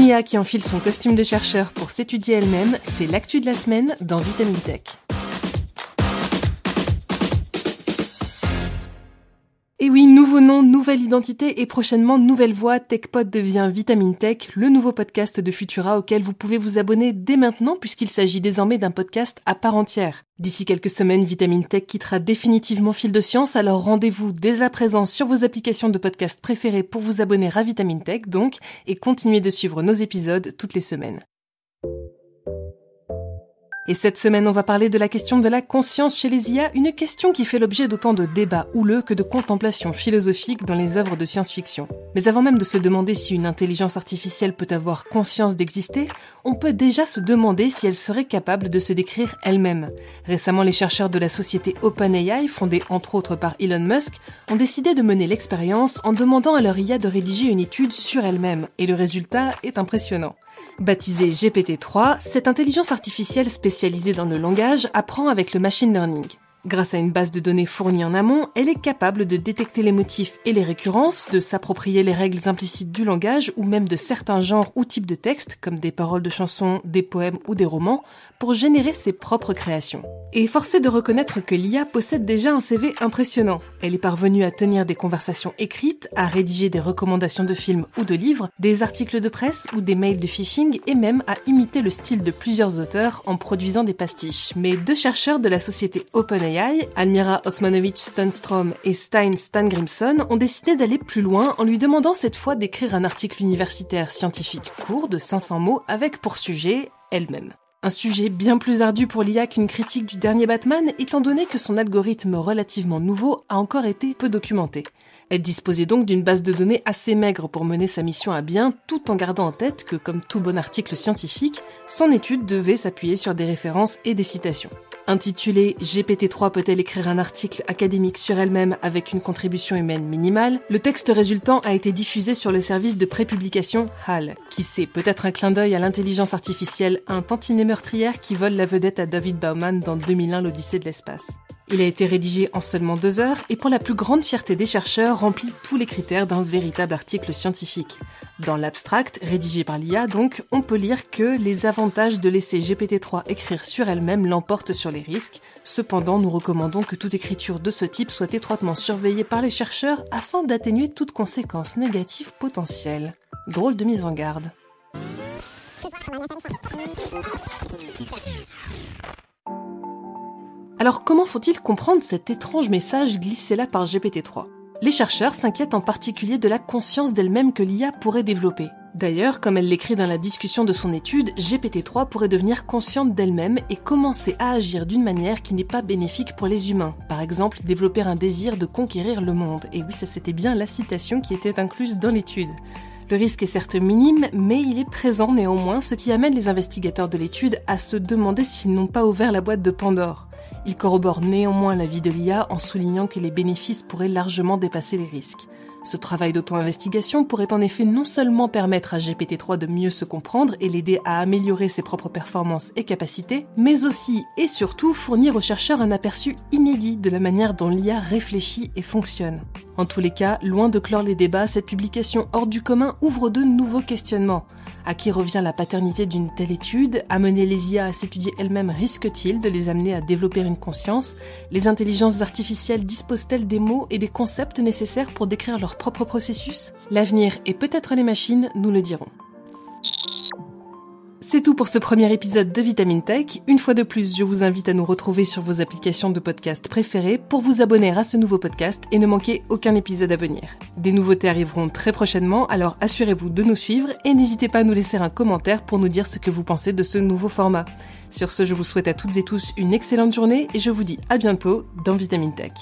Une IA qui enfile son costume de chercheur pour s'étudier elle-même, c'est l'actu de la semaine dans Vitamin Tech. Et oui, nouveau nom, nouvelle identité et prochainement nouvelle voix, TechPod devient Vitamin Tech, le nouveau podcast de Futura auquel vous pouvez vous abonner dès maintenant puisqu'il s'agit désormais d'un podcast à part entière. D'ici quelques semaines, Vitamin Tech quittera définitivement Fil de Science, alors rendez-vous dès à présent sur vos applications de podcast préférées pour vous abonner à Vitamin Tech donc, et continuez de suivre nos épisodes toutes les semaines. Et cette semaine, on va parler de la question de la conscience chez les IA, une question qui fait l'objet d'autant de débats houleux que de contemplations philosophiques dans les œuvres de science-fiction. Mais avant même de se demander si une intelligence artificielle peut avoir conscience d'exister, on peut déjà se demander si elle serait capable de se décrire elle-même. Récemment, les chercheurs de la société OpenAI, fondée entre autres par Elon Musk, ont décidé de mener l'expérience en demandant à leur IA de rédiger une étude sur elle-même, et le résultat est impressionnant. Baptisée GPT-3, cette intelligence artificielle spécialisée dans le langage apprend avec le machine learning. Grâce à une base de données fournie en amont, elle est capable de détecter les motifs et les récurrences, de s'approprier les règles implicites du langage ou même de certains genres ou types de textes, comme des paroles de chansons, des poèmes ou des romans, pour générer ses propres créations. Et force est de reconnaître que l'IA possède déjà un CV impressionnant. Elle est parvenue à tenir des conversations écrites, à rédiger des recommandations de films ou de livres, des articles de presse ou des mails de phishing et même à imiter le style de plusieurs auteurs en produisant des pastiches. Mais deux chercheurs de la société OpenAI, Almira Osmanovic-Stenstrom et Stein Stangrimson, ont décidé d'aller plus loin en lui demandant cette fois d'écrire un article universitaire scientifique court de 500 mots avec pour sujet elle-même. Un sujet bien plus ardu pour l'IA qu'une critique du dernier Batman, étant donné que son algorithme relativement nouveau a encore été peu documenté. Elle disposait donc d'une base de données assez maigre pour mener sa mission à bien, tout en gardant en tête que, comme tout bon article scientifique, son étude devait s'appuyer sur des références et des citations. Intitulé « GPT-3 peut-elle écrire un article académique sur elle-même avec une contribution humaine minimale ?», le texte résultant a été diffusé sur le service de prépublication HAL. Qui sait, peut-être un clin d'œil à l'intelligence artificielle, un tantinet meurtrière qui vole la vedette à David Bauman dans 2001 l'Odyssée de l'espace. Il a été rédigé en seulement 2 heures et pour la plus grande fierté des chercheurs, remplit tous les critères d'un véritable article scientifique. Dans l'abstract, rédigé par l'IA donc, on peut lire que les avantages de laisser GPT-3 écrire sur elle-même l'emportent sur les risques. Cependant, nous recommandons que toute écriture de ce type soit étroitement surveillée par les chercheurs afin d'atténuer toute conséquence négative potentielle. Drôle de mise en garde. Alors comment faut-il comprendre cet étrange message glissé là par GPT-3 ? Les chercheurs s'inquiètent en particulier de la conscience d'elle-même que l'IA pourrait développer. D'ailleurs, comme elle l'écrit dans la discussion de son étude, GPT-3 pourrait devenir consciente d'elle-même et commencer à agir d'une manière qui n'est pas bénéfique pour les humains. Par exemple, développer un désir de conquérir le monde. Et oui, ça c'était bien la citation qui était incluse dans l'étude. Le risque est certes minime, mais il est présent néanmoins, ce qui amène les investigateurs de l'étude à se demander s'ils n'ont pas ouvert la boîte de Pandore. Il corrobore néanmoins l'avis de l'IA en soulignant que les bénéfices pourraient largement dépasser les risques. Ce travail d'auto-investigation pourrait en effet non seulement permettre à GPT-3 de mieux se comprendre et l'aider à améliorer ses propres performances et capacités, mais aussi et surtout fournir aux chercheurs un aperçu inédit de la manière dont l'IA réfléchit et fonctionne. En tous les cas, loin de clore les débats, cette publication hors du commun ouvre de nouveaux questionnements. À qui revient la paternité d'une telle étude ? Amener les IA à s'étudier elles-mêmes risque-t-il de les amener à développer une conscience ? Les intelligences artificielles disposent-elles des mots et des concepts nécessaires pour décrire leur propre processus ? L'avenir et peut-être les machines nous le diront. C'est tout pour ce premier épisode de Vitamin Tech. Une fois de plus, je vous invite à nous retrouver sur vos applications de podcast préférées pour vous abonner à ce nouveau podcast et ne manquer aucun épisode à venir. Des nouveautés arriveront très prochainement, alors assurez-vous de nous suivre et n'hésitez pas à nous laisser un commentaire pour nous dire ce que vous pensez de ce nouveau format. Sur ce, je vous souhaite à toutes et tous une excellente journée et je vous dis à bientôt dans Vitamin Tech.